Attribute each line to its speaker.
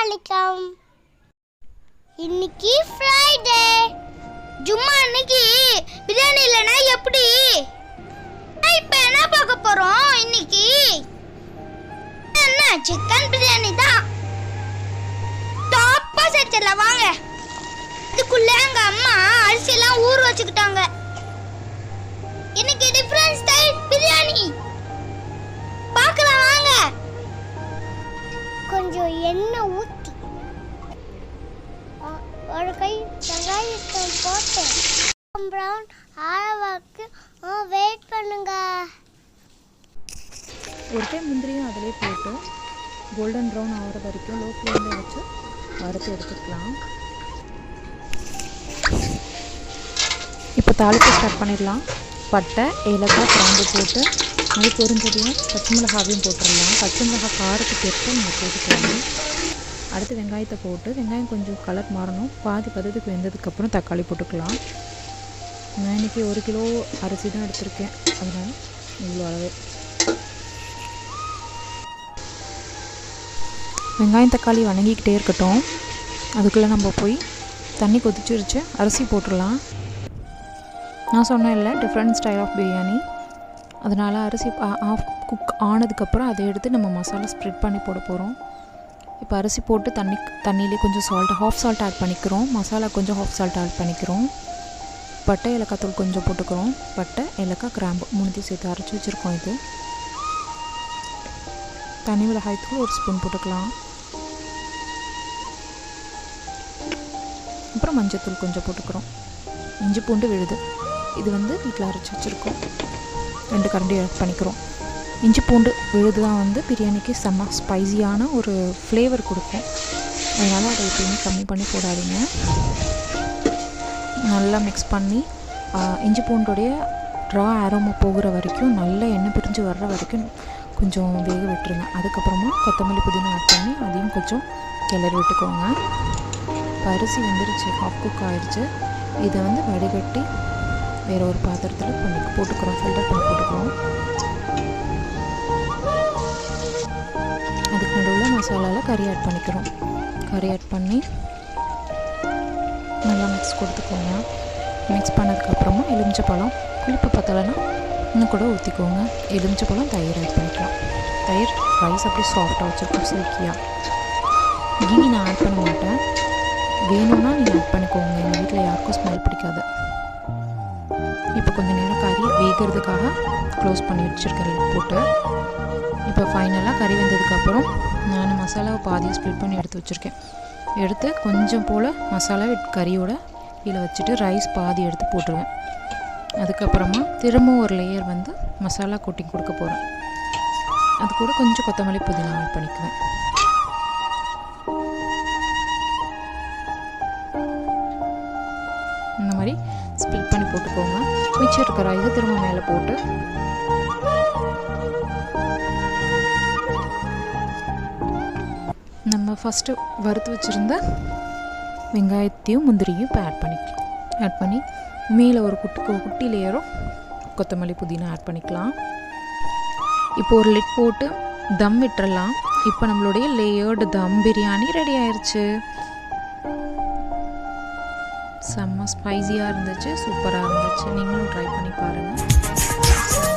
Speaker 1: வணக்கம். இன்னைக்கு ஃப்ரைடே. ஜும்மா அன்னைக்கு பிரியாணி இல்லனா எப்படி? இப்ப என்ன பார்க்க போறோம் இன்னைக்கு? என்ன சிக்கன் பிரியாணி தான். டாப்பா செஞ்சல வாங்க. இதுக்குள்ள எங்க அம்மா அரிசி எல்லாம் ஊற வச்சுக்கிட்டாங்க. இன்னைக்கு டிஃபரண்ட் ஸ்டைல் பிரியாணி பார்க்கலாம் வாங்க. கொஞ்சம் எண்ணெய் ஊத்தி ஒரு கை வெங்காயத்தை போட்டு ப்ரௌன் ஆரவாக்கு வெயிட் பண்ணுங்க.
Speaker 2: ஒரு டைம் முந்திரியும் அதிலே போட்டு கோல்டன் ப்ரௌன் ஆகிற வரைக்கும் லோ ஃப்ளேமில் வச்சு வறுத்து எடுத்துக்கலாம். இப்போ தாளிப்பு ஸ்டார்ட் பண்ணிடலாம். பட்டை, ஏலக்காய், கிராம்பு போட்டு அது பொரிஞ்சதையும் பச்சை மிளகாவையும் போட்டுடலாம். பச்சை மிளகாய் காரத்துக்கு ஏற்ப நம்ம போட்டுக்கலாம். அடுத்து வெங்காயத்தை போட்டு வெங்காயம் கொஞ்சம் கலர் மாறணும். பாதி பதத்துக்கு வெந்ததுக்கப்புறம் தக்காளி போட்டுக்கலாம். நான் இன்றைக்கி 1 கிலோ அரிசி தான் எடுத்திருக்கேன், அதனால் இவ்வளோ அளவு. வெங்காயம் தக்காளி வணங்கிக்கிட்டே இருக்கட்டும். அதுக்குள்ளே நம்ம போய் தண்ணி கொதிச்சிருச்சு, அரிசி போட்டுடலாம். நான் சொன்னேன் இல்லை, டிஃப்ரெண்ட் ஸ்டைல் ஆஃப் பிரியாணி. அதனால் அரிசி ஆஃப் குக் ஆனதுக்கப்புறம் அதை எடுத்து நம்ம மசாலா ஸ்ப்ரெட் பண்ணி போட போகிறோம். இப்போ அரிசி போட்டு தண்ணியிலே கொஞ்சம் ஹாஃப் சால்ட் ஆட் பண்ணிக்கிறோம். மசாலா கொஞ்சம் ஹாஃப் சால்ட் ஆட் பண்ணிக்கிறோம். பட்டை ஏலக்காய் தூள் கொஞ்சம் போட்டுக்கிறோம். பட்டை, ஏலக்காய், கிராம்பு 3 சேர்த்து அரைச்சி வச்சுருக்கோம். இது தனி மிளகாய் தூள் 1 ஸ்பூன் போட்டுக்கலாம். அப்புறம் மஞ்சத்தூள் கொஞ்சம் போட்டுக்கிறோம். இஞ்சி பூண்டு விழுது இது வீட்டில் அரைச்சி வச்சுருக்கோம். 2 கரண்டி ஆட் பண்ணிக்கிறோம். இஞ்சி பூண்டு விழுது தான் பிரியாணிக்கு செம்ம ஸ்பைஸியான ஒரு ஃப்ளேவர் கொடுக்கும். அதனால் அதை எப்பயுமே கம்மி பண்ணி போடாதீங்க. நல்லா மிக்ஸ் பண்ணி இஞ்சி பூண்டோடைய ரா அரோமா போகிற வரைக்கும், நல்ல எண்ணெய் பிரிஞ்சு வர்ற வரைக்கும் கொஞ்சம் வேக விட்டுருங்க. அதுக்கப்புறமா கொத்தமல்லி புதினா ஆட் பண்ணி அதையும் கொஞ்சம் கிளறி விட்டுக்கோங்க. இப்போ அரிசி வெந்துருச்சு, ஹாஃப் குக் ஆகிடுச்சு. இதை வடிகட்டி வேறு ஒரு பாத்திரத்தில் போட்டுக்கிறோம், ஃபில்டர் பண்ணி போட்டுக்கிறோம். அதுக்கு நடுவில் மசாலாவில் கறி ஆட் பண்ணிக்கிறோம். கறி ஆட் பண்ணி நல்லா மிக்ஸ் கொடுத்துக்கோங்க. மிக்ஸ் பண்ணதுக்கப்புறமா எலுமிச்சப்பழம், புளிப்பு பத்தலைன்னா இன்னும் கூட ஊற்றிக்கோங்க. எலுமிச்சப்பழம், தயிர் ஆட் பண்ணிக்கலாம். தயிர் ரைஸ் அப்படியே சாஃப்டாக வச்சுருக்கோம், சில்கியாக. கீ நான் ஆட் பண்ண மாட்டேன், வேணும்னா நீங்கள் ஆட் பண்ணிக்கோங்க. எங்கள் வீட்டில் யாருக்கும் ஸ்மெல் பிடிக்காது. இப்போ கொஞ்சம் நேரம் கறி வேகிறதுக்காக க்ளோஸ் பண்ணி வச்சுருக்கேன் போட்டு. இப்போ ஃபைனலாக கறி வெந்ததுக்கப்புறம் நான் மசாலாவை பாதியை ஸ்ப்ளிட் பண்ணி எடுத்து வச்சுருக்கேன். எடுத்து கொஞ்சம் போல் மசாலா கறியோட கீழே வச்சுட்டு ரைஸ் பாதி எடுத்து போட்டுருவேன். அதுக்கப்புறமா திரும்ப ஒரு லேயர் மசாலா கோட்டிங் கொடுக்க போகிறேன். அது கூட கொஞ்சம் கொத்தமல்லி புதினா ஆட் பண்ணிக்குவேன். இந்த மாதிரி ஸ்ப்ளிட் பண்ணி போட்டுக்கோங்க. மிச்சம் இருக்கிற ரைஸை திரும்ப மேலே போட்டு நம்ம ஃபஸ்ட்டு வறுத்து வச்சுருந்த வெங்காயத்தையும் முந்திரியும் இப்போ ஆட் பண்ணி மேலே ஒரு குட்டி லேயரும் கொத்தமல்லி புதினா ஆட் பண்ணிக்கலாம். இப்போ ஒரு லிட் போட்டு தம் விட்டுறலாம். இப்போ நம்மளுடைய லேயர்டு தம் பிரியாணி ரெடி ஆயிடுச்சு. செம்ம ஸ்பைஸியாக இருந்துச்சு, சூப்பராக இருந்துச்சு. நீங்களும் ட்ரை பண்ணி பாருங்கள்.